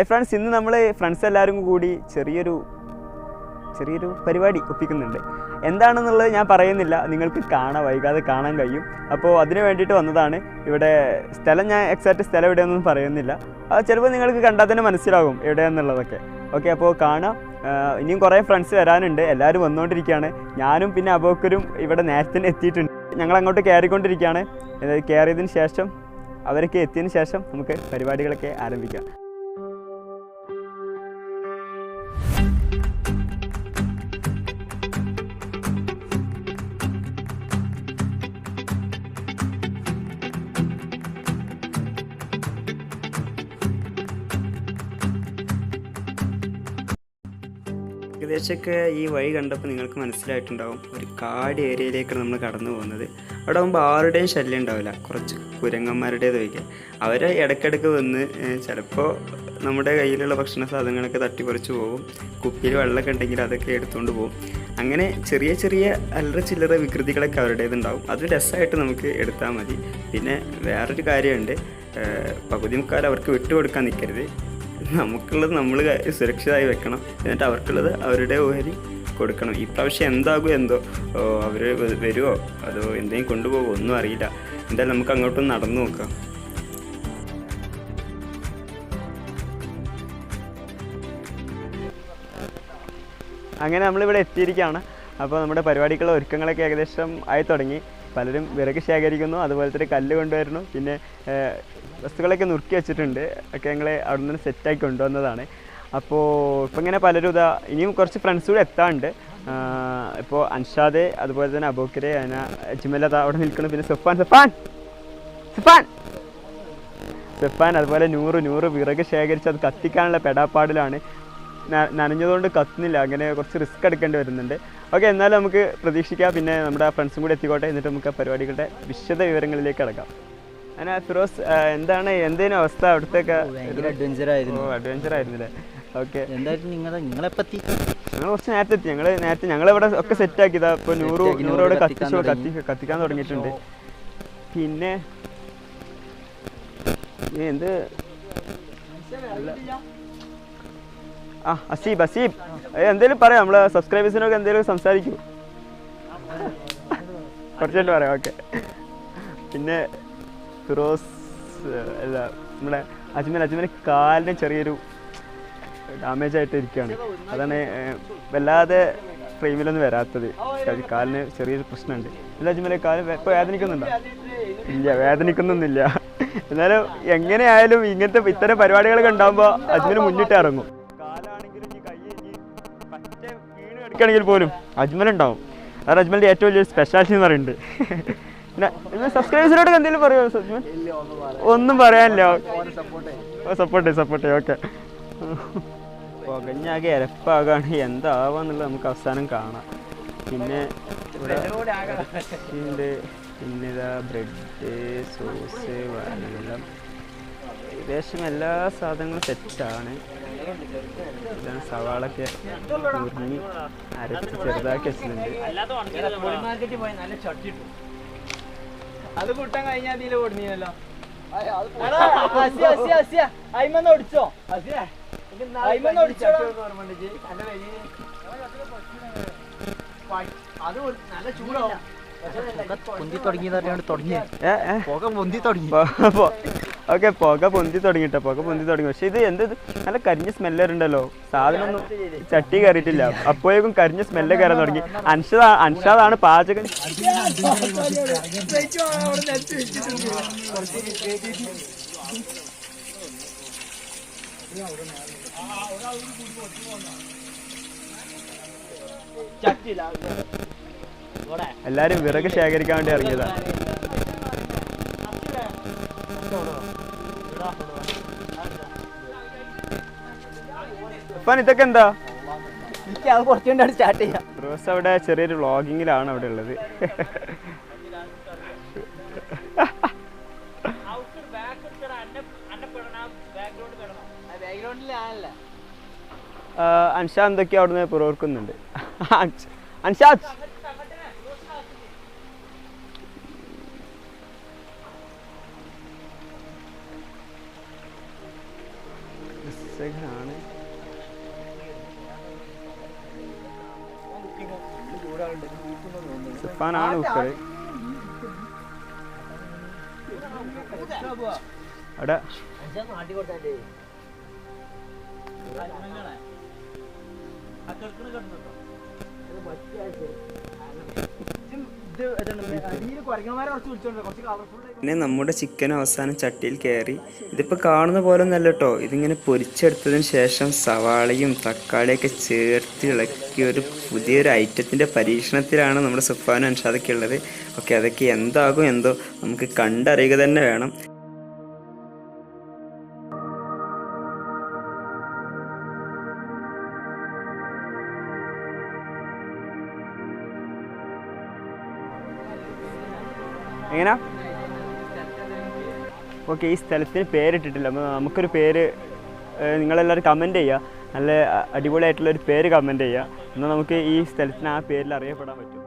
Friends, ഇന്ന് നമ്മൾ friends എല്ലാവരും കൂടി ചെറിയൊരു പരിപാടി ഒപ്പിക്കുന്നുണ്ട്. എന്താണെന്നുള്ളത് ഞാൻ പറയുന്നില്ല, നിങ്ങൾക്ക് വൈകാതെ കാണാൻ കഴിയും. അപ്പോൾ അതിന് വേണ്ടിയിട്ട് വന്നതാണ്. ഇവിടെ ഞാൻ എക്സാക്റ്റ് സ്ഥലം എവിടെയൊന്നും പറയുന്നില്ല. അത് ചിലപ്പോൾ നിങ്ങൾക്ക് കണ്ടാൽ തന്നെ മനസ്സിലാകും എവിടെയാണെന്നുള്ളതൊക്കെ. ഓക്കെ, അപ്പോൾ കാണാം. ഇനിയും കുറേ ഫ്രണ്ട്സ് വരാനുണ്ട്. എല്ലാവരും വന്നുകൊണ്ടിരിക്കുകയാണ്. ഞാനും പിന്നെ അബൂക്കറും ഇവിടെ നേരത്തെ എത്തിയിട്ടുണ്ട്. ഞങ്ങൾ അങ്ങോട്ട് കയറിക്കൊണ്ടിരിക്കുകയാണ്. കയറിയതിന് ശേഷം അവരൊക്കെ എത്തിയതിന് ശേഷം നമുക്ക് പരിപാടികളൊക്കെ ആരംഭിക്കാം. ഏകദേശമൊക്കെ ഈ വഴി കണ്ടപ്പോൾ നിങ്ങൾക്ക് മനസ്സിലായിട്ടുണ്ടാവും, ഒരു കാട് ഏരിയയിലേക്കാണ് നമ്മൾ കടന്നു പോകുന്നത്. അവിടെ ആകുമ്പോൾ ആരുടെയും ശല്യം ഉണ്ടാവില്ല, കുറച്ച് കുരങ്ങന്മാരുടേത് വയ്ക്കുക. അവർ ഇടയ്ക്കിടയ്ക്ക് വന്ന് ചിലപ്പോൾ നമ്മുടെ കയ്യിലുള്ള ഭക്ഷണ സാധനങ്ങളൊക്കെ തട്ടിപ്പറിച്ച് പോകും. കുപ്പിയിൽ വെള്ളമൊക്കെ ഉണ്ടെങ്കിൽ അതൊക്കെ എടുത്തുകൊണ്ട് പോകും. അങ്ങനെ ചെറിയ ചെറിയ അല്ലറ ചില്ലറ വികൃതികളൊക്കെ അവരുടേതുണ്ടാവും. അത് രസമായിട്ട് നമുക്ക് എടുത്താൽ മതി. പിന്നെ വേറൊരു കാര്യമുണ്ട്, പകുതി മുക്കാൽ അവർക്ക് വിട്ടുകൊടുക്കാൻ നിൽക്കരുത്. നമുക്കുള്ളത് നമ്മൾ സുരക്ഷിതമായി വെക്കണം. എന്നിട്ട് അവർക്കുള്ളത് അവരുടെ ഓഹരി കൊടുക്കണം. ഇപ്രാവശ്യം എന്താകുമോ എന്തോ, അവർ വരുമോ അതോ എന്തെങ്കിലും കൊണ്ടുപോകുമോ ഒന്നും അറിയില്ല. എന്തായാലും നമുക്ക് അങ്ങോട്ടൊന്ന് നടന്നു നോക്കാം. അങ്ങനെ നമ്മളിവിടെ എത്തിയിരിക്കുകയാണ്. അപ്പോൾ നമ്മുടെ പരിപാടിക്കുള്ള ഒരുക്കങ്ങളൊക്കെ ഏകദേശം ആയി തുടങ്ങി. പലരും വിറക് ശേഖരിക്കുന്നു, അതുപോലെ തന്നെ കല്ല് കൊണ്ടുവരുന്നു, പിന്നെ വസ്തുക്കളൊക്കെ നുറുക്കി വെച്ചിട്ടുണ്ട്. ഒക്കെ ഞങ്ങൾ അവിടെ നിന്ന് സെറ്റാക്കി കൊണ്ടുവന്നതാണ്. അപ്പോൾ ഇപ്പോൾ ഇങ്ങനെ പലരും ഇനിയും കുറച്ച് ഫ്രണ്ട്സ് കൂടെ എത്താറുണ്ട്. ഇപ്പോൾ അൻഷാദ്, അതുപോലെ തന്നെ അബൂക്കര്, അജ്മൽ അവിടെ നിൽക്കുന്നു. പിന്നെ സഫാൻ അതുപോലെ നൂറ് വിറക് ശേഖരിച്ച് അത് കത്തിക്കാനുള്ള പെടാപ്പാടിലാണ്. നനഞ്ഞതുകൊണ്ട് കത്തുന്നില്ല, അങ്ങനെ കുറച്ച് റിസ്ക് എടുക്കേണ്ടി വരുന്നുണ്ട്. ഓക്കെ, എന്നാലും നമുക്ക് പ്രതീക്ഷിക്കാം. പിന്നെ നമ്മുടെ ഫ്രണ്ട്സും കൂടി എത്തിക്കോട്ടെ. എന്നിട്ട് നമുക്ക് ആ പരിപാടികളുടെ വിശദ വിവരങ്ങളിലേക്ക് കിടക്കാം. അങ്ങനെ ഫിറോസ്, എന്തേലും അവസ്ഥ അവിടുത്തേക്ക്? അഡ്വഞ്ചർ ആയിരുന്നില്ലേ? ഓക്കെ, എന്തായാലും ഞങ്ങൾ കുറച്ച് നേരത്തെ എത്തി. ഞങ്ങളിവിടെ ഒക്കെ സെറ്റാക്കിയതാ. ഇപ്പോൾ നൂറോടെ കത്തിക്കാൻ തുടങ്ങിയിട്ടുണ്ട്. പിന്നെ എന്ത് അസീബ് എന്തേലും പറയാം. നമ്മളെ സബ്സ്ക്രൈബേഴ്സിനൊക്കെ എന്തേലും സംസാരിക്കൂ, കുറച്ചായിട്ട് പറയാം. ഓക്കെ, പിന്നെ ഫിറോസ് അല്ല, നമ്മുടെ അജ്മൽ കാലിന് ചെറിയൊരു ഡാമേജ് ആയിട്ട് ഇരിക്കുകയാണ്. അതാണ് വല്ലാതെ ഫ്രെയിമിലൊന്നും വരാത്തത്. കാലിന് ചെറിയൊരു പ്രശ്നമുണ്ട്. ഇല്ല അജ്മലെ, കാല് ഇപ്പോൾ വേദനിക്കുന്നുണ്ടോ? ഇല്ല, വേദനിക്കുന്നൊന്നുമില്ല. എന്നാലും എങ്ങനെയായാലും ഇത്തരം പരിപാടികളൊക്കെ ഉണ്ടാകുമ്പോൾ അജ്മൽ മുന്നിട്ട് ഇറങ്ങും. ണെങ്കിൽ പോലും അജ്മൽ ഉണ്ടാവും. അതാണ് അജ്മലിന്റെ ഏറ്റവും വലിയൊരു സ്പെഷ്യാലിറ്റി എന്ന് പറയുന്നുണ്ട്. പിന്നെ സബ്സ്ക്രൈബേഴ്സിനോട് എന്തെങ്കിലും പറയുമോ അജ്മൽ? ഒന്നും പറയാനില്ല. സപ്പോർട്ട്. ഓക്കെ, പുകഞ്ഞാകെ എരപ്പാകാണ്. എന്താവാന്നുള്ളത് നമുക്ക് അവസാനം കാണാം. പിന്നെ ഇതാ ബ്രെഡ്, സോസ്, വെള്ളം, ഏകദേശം എല്ലാ സാധനങ്ങളും സെറ്റാണ്. ഇതാണ് സവാളൊക്കെ ഉരുങ്ങി അരച്ച് ചെറുതാക്കി വെച്ചിട്ടുണ്ട്. അത് കൂട്ടാൻ കഴിഞ്ഞാൽ അതിൽ ഓടുന്നല്ലോ. നല്ല ചൂടാവും. പൊന്തി തുടങ്ങി. ഓക്കെ, പുക പൊന്തി തുടങ്ങി. പക്ഷെ ഇത് നല്ല കരിഞ്ഞ സ്മെല്ല് ഉണ്ടല്ലോ. സാധനം ഒന്നും ചട്ടി കയറിയിട്ടില്ല, അപ്പോഴേക്കും കരിഞ്ഞ സ്മെല്ല് കയറാൻ തുടങ്ങി. അൻഷാദാണ് പാചകം. എല്ലാരും വിറക് ശേഖരിക്കാൻ വേണ്ടി ഇറങ്ങിയതാ. ഇതൊക്കെ എന്താ? കുറച്ചുകൊണ്ടാണ് സ്റ്റാർട്ട് ചെയ്യാം. റോസ് അവിടെ ചെറിയൊരു വ്ളോഗിങ്ങിലാണ് അവിടെ ഉള്ളത്. അൻഷാ എന്തൊക്കെയാ അവിടുന്ന് പുറോർക്കുന്നുണ്ട്. അൻഷാദ്, കർഷകനാണ്. സുഫാനാണ് കുക്കർ. അവിടെ പിന്നെ നമ്മുടെ ചിക്കൻ അവസാനം ചട്ടിയിൽ കയറി. ഇതിപ്പോൾ കാണുന്ന പോലെ ഒന്നല്ല കേട്ടോ, ഇതിങ്ങനെ പൊരിച്ചെടുത്തതിന് ശേഷം സവാളയും തക്കാളിയൊക്കെ ചേർത്ത് ഇളക്കിയ ഒരു പുതിയൊരു ഐറ്റത്തിൻ്റെ പരീക്ഷണത്തിലാണ് നമ്മുടെ സുഫാനും അൻഷാദൊക്കെ ഉള്ളത്. ഓക്കെ, അതൊക്കെ എന്താകും എന്തോ നമുക്ക് കണ്ടറിയുക തന്നെ വേണം. എങ്ങനാ? ഓക്കെ, ഈ സ്ഥലത്തിന് പേരിട്ടിട്ടില്ല. അപ്പോൾ നമുക്കൊരു പേര് നിങ്ങളെല്ലാവരും കമൻറ്റ് ചെയ്യുക. നല്ല അടിപൊളിയായിട്ടുള്ളൊരു പേര് കമൻറ്റ് ചെയ്യുക. എന്നാൽ നമുക്ക് ഈ സ്ഥലത്തിന് ആ പേരിൽ അറിയപ്പെടാൻ പറ്റും.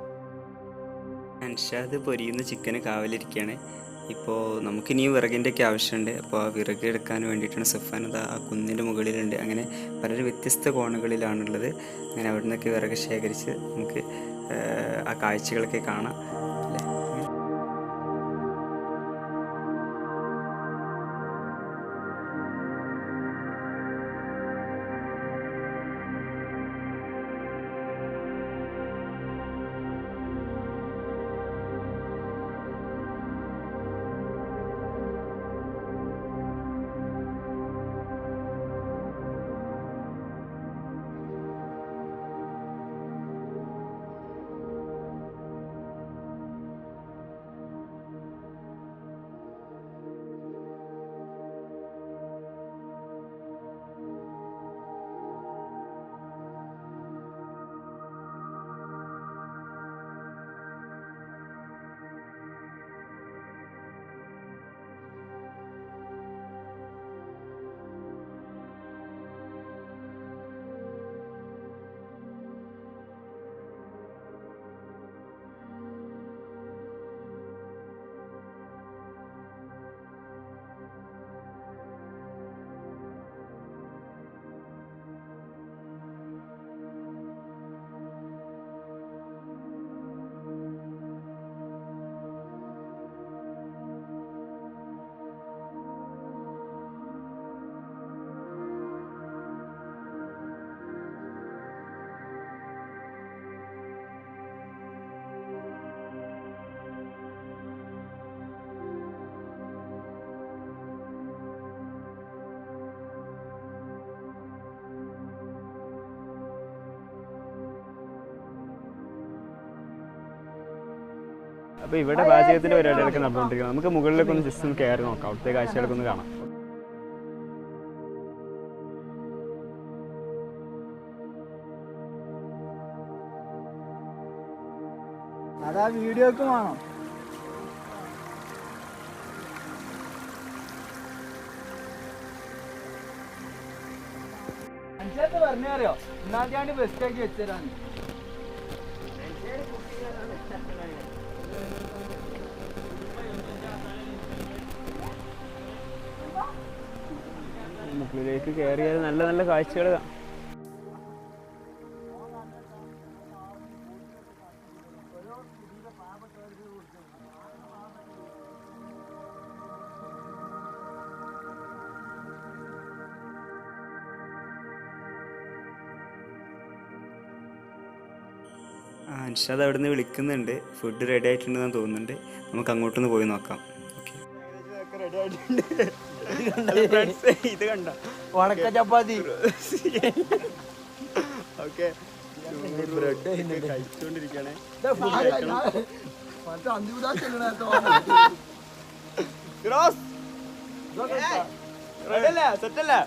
അൻഷാദ് പൊരിയുന്ന ചിക്കന് കാവലിരിക്കുകയാണ്. ഇപ്പോൾ നമുക്കിനി വിറകിൻ്റെയൊക്കെ ആവശ്യമുണ്ട്. അപ്പോൾ ആ വിറക് എടുക്കാൻ വേണ്ടിയിട്ടാണ് സുഫാൻ അത് ആ കുന്നിൻ്റെ മുകളിലുണ്ട്. അങ്ങനെ പലരും വ്യത്യസ്ത കോണുകളിലാണുള്ളത്. അങ്ങനെ അവിടെ നിന്നൊക്കെ വിറക് ശേഖരിച്ച് നമുക്ക് ആ കാഴ്ചകളൊക്കെ കാണാം അല്ലേ. അപ്പോൾ ഇവിടെ പാചകത്തിൻ്റെ പരിപാടികളൊക്കെ നടന്നുകൊണ്ടിരിക്കുന്നത്. നമുക്ക് മുകളിലേക്ക് ഒന്ന് ജസ്റ്റ് ഒന്ന് കയറി നോക്കാം, അവിടുത്തെ കാഴ്ചകളൊക്കെ ഒന്ന് കാണാം. അതാ വീഡിയോക്ക് വേണം. അഞ്ചാത്ത പറഞ്ഞറിയോ, ഇന്നാദ്യാണ് ബെസ്റ്റ് ആക്കി വെച്ചതാണ്. മുകളിലേക്ക് കയറിയാൽ നല്ല നല്ല കാഴ്ചകൾ കാണാം. അൻഷാദ് അവിടെ നിന്ന് വിളിക്കുന്നുണ്ട്. ഫുഡ് റെഡി ആയിട്ടുണ്ടെന്ന് തോന്നുന്നുണ്ട്. നമുക്ക് അങ്ങോട്ടൊന്ന് പോയി നോക്കാം. ഇത് കണ്ട വടക്ക ചപ്പാത്തി കഴിച്ചോണ്ടിരിക്കണേ. സെറ്റല്ലേ?